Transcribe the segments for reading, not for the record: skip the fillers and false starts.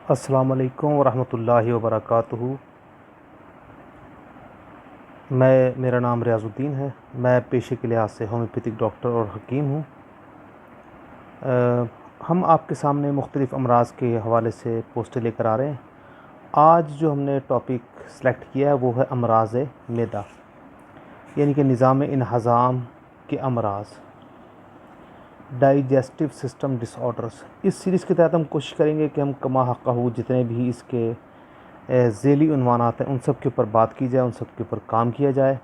अस्सलाम वालेकुम वरहमतुल्लाहि वबरकातुहू। मेरा नाम रियाज़ुद्दीन है। मैं पेशे के लिहाज से होम्योपैथिक डॉक्टर और हकीम हूँ। हम आपके सामने मुख्तलिफ़ अमराज़ के हवाले से पोस्टें लेकर आ रहे हैं। आज जो हमने टॉपिक सेलेक्ट किया है वो है अमराज़ मैदा, यानी कि निज़ाम इन्हज़ाम के अमराज़, डाइजेस्टिव सिस्टम डिसऑर्डर्स। इस सीरीज़ के तहत हम कोशिश करेंगे कि हम कमा हक़्क़हू जितने भी इसके ज़ेली उन्वानात हैं उन सब के ऊपर बात की जाए, उन सब के ऊपर काम किया जाए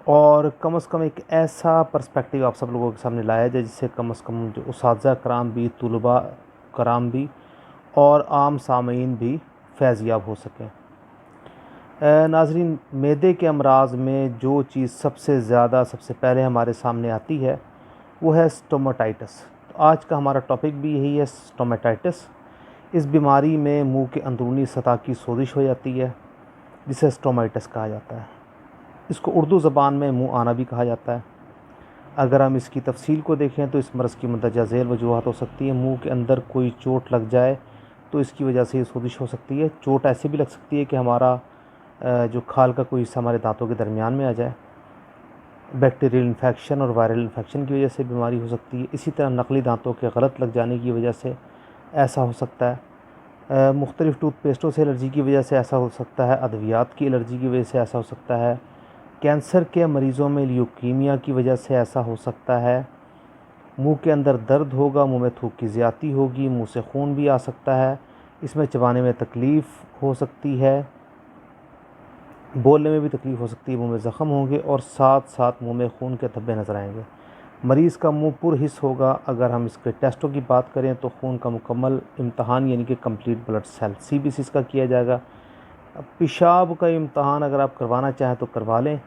और कम से कम एक ऐसा पर्सपेक्टिव आप सब लोगों के सामने लाया जाए जिससे कम से कम जो उस्ताज़ा कराम भी, तुलबा कराम भी और आम सामीन भी फैज़याब हो सकें। नाज़रीन, मैदे के अमराज़ में जो चीज़ सबसे पहले हमारे सामने आती है वो है स्टोमाटाइटिस। तो आज का हमारा टॉपिक भी यही है, स्टोमाटाइटिस। इस बीमारी में मुंह के अंदरूनी सतह की सोजिश हो जाती है जिसे स्टोमाटाइटिस कहा जाता है। इसको उर्दू ज़बान में मुंह आना भी कहा जाता है। अगर हम इसकी तफसील को देखें तो इस मर्ज़ की मंदरजा झेल वजूहात हो सकती है। मुंह के अंदर कोई चोट लग जाए तो इसकी वजह से ये सोजिश हो सकती है। चोट ऐसे भी लग सकती है कि हमारा जो खाल का कोई हिस्सा हमारे दांतों के दरमियान में आ जाए। बैक्टीरियल इन्फेक्शन और वायरल इन्फेक्शन की वजह से बीमारी हो सकती है। इसी तरह नकली दांतों के गलत लग जाने की वजह से ऐसा हो सकता है। मुख्तलिफ़ टूथपेस्टों से एलर्जी की वजह से ऐसा हो सकता है। अद्वियात की एलर्जी की वजह से ऐसा हो सकता है। कैंसर के मरीज़ों में ल्यूकीमिया की वजह से ऐसा हो सकता है। मुंह के अंदर दर्द होगा, मुंह में थूक की ज़्यादती होगी, मुंह से खून भी आ सकता है। इसमें चबाने में तकलीफ़ हो सकती है, बोलने में भी तकलीफ़ हो सकती है, मुंह में ज़ख़म होंगे और साथ साथ मुंह में खून के धब्बे नज़र आएंगे। मरीज़ का मुंह पुरहिस होगा। अगर हम इसके टेस्टों की बात करें तो खून का मुकम्मल इम्तहान यानी कि कंप्लीट ब्लड सेल CBC इसका किया जाएगा। पेशाब का इम्तहान अगर आप करवाना चाहें तो करवा लें,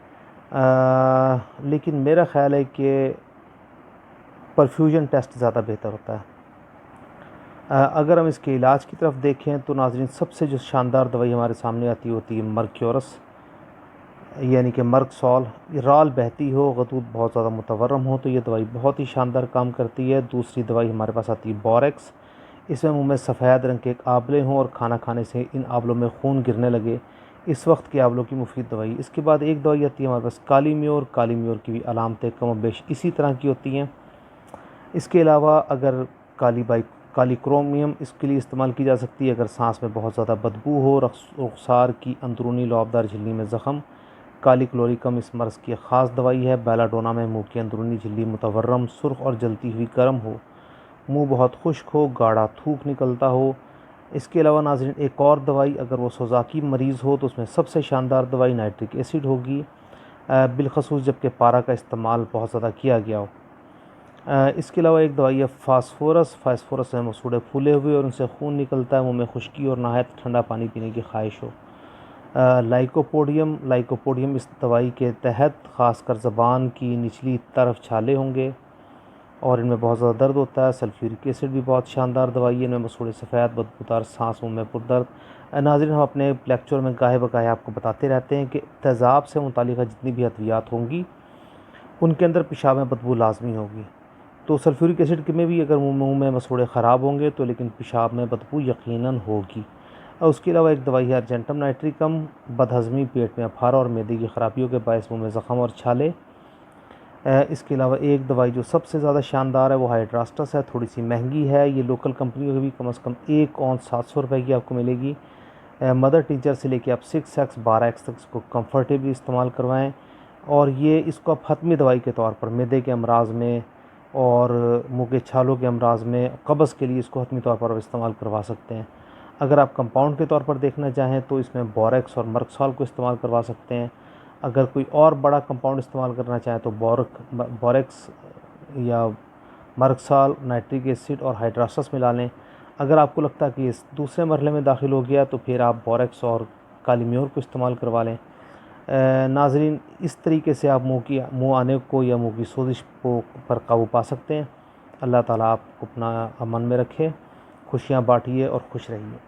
लेकिन मेरा ख़्याल है कि परफ्यूजन टेस्ट ज़्यादा बेहतर होता है। अगर हम इसके इलाज की तरफ देखें तो नाज़रीन, सबसे जो शानदार दवाई हमारे सामने आती होती है मर्क्यूरस, यानी कि मर्कसॉल। राल बहती हो, गदूद बहुत ज़्यादा मुतवर्रम हो तो ये दवाई बहुत ही शानदार काम करती है। दूसरी दवाई हमारे पास आती है बोरेक्स। इसमें मुंह में सफ़ेद रंग के एक आंवले हों और खाना खाने से इन आंवलों में खून गिरने लगे, इस वक्त के आंवलों की मुफीद दवाई। इसके बाद एक दवाई आती है हमारे पास काली म्योर। काली म्योर की भी अलामतें कम बेश इसी तरह की होती हैं। इसके अलावा अगर काली क्रोमियम इसके लिए इस्तेमाल की जा सकती है अगर सांस में बहुत ज़्यादा बदबू हो, रुखसार की अंदरूनी लौबदार झिल्ली में ज़ख़म। काली क्लोरिकम इस मर्ज़ की ख़ास दवाई है। बेलाडोना में मुंह की अंदरूनी झिल्ली मुतवर्रम, सुर्ख और जलती हुई गर्म हो, मुंह बहुत खुश्क हो, गाढ़ा थूक निकलता हो। इसके अलावा नाज़रीन, एक और दवाई अगर वो सोज़ाकी मरीज़ हो तो उसमें सबसे शानदार दवाई नाइट्रिक एसिड होगी, बिलखसूस जबकि पारा का इस्तेमाल बहुत ज़्यादा किया गया हो। इसके अलावा एक दवाई है फास्फोरस। फास्फोरस में मसूड़े फूले हुए और उनसे खून निकलता है, मुंह में खुश्की और नहायत ठंडा पानी पीने की ख्वाहिश हो। लाइकोपोडियम इस दवाई के तहत ख़ासकर ज़बान की निचली तरफ छाले होंगे और इनमें बहुत ज़्यादा दर्द होता है। सल्फ्यूरिक एसिड भी बहुत शानदार दवाई है। इनमें मसूड़े सफ़ेद, बदबूदार सांस, मुँह में पुरदर्द। नाज़रीन, हम अपने लेक्चर में गाहे बगाहे आपको बताते रहते हैं कि तेज़ाब से मुतालिक़ जितनी भी अद्वियात होंगी उनके अंदर पेशाब में बदबू लाजमी होगी। तो सल्फ्यूरिक एसिड में भी अगर मुंह में मसूड़े ख़राब होंगे तो लेकिन पेशाब में बदबू यकीनन होगी। और उसके अलावा एक दवाई है अर्जेंटम नाइट्रिकम। बदहज़मी, पेट में अफारा और मैदे की ख़राबियों के बायस मुंह में ज़ख़म और छाले। इसके अलावा एक दवाई जो सबसे ज़्यादा शानदार है वो हाइड्रास्टस है। थोड़ी सी महंगी है, ये लोकल कंपनियों की भी कम से कम एक औंस 700 रुपये की आपको मिलेगी। मदर टीचर से लेके आप 6x 12x तक इसको कंफर्टेबली इस्तेमाल करवाएं और ये इसको आप हतमी दवाई के तौर पर मैदे के अमराज़ में और मुँह के छालों के अमराज़ में, कब्ज़ के लिए इसको हतमी तौर पर इस्तेमाल करवा सकते हैं। अगर आप कंपाउंड के तौर पर देखना चाहें तो इसमें बोरेक्स और मर्कसॉल को इस्तेमाल करवा सकते हैं। अगर कोई और बड़ा कंपाउंड इस्तेमाल करना चाहें तो बोरेक्स या मर्कसॉल, नाइट्रिक एसिड और हाइड्रास्टस मिला लें। अगर आपको लगता है कि इस दूसरे मरहले में दाखिल हो गया तो फिर आप बोरेक्स और काली म्योर को इस्तेमाल करवा लें। नाज़रीन, इस तरीके से आप मुँह आने को या मुँह की सोजिश को पर काबू पा सकते हैं। अल्लाह ताला आपको अपना अमन में रखे। खुशियाँ बांटिए और खुश रहिए।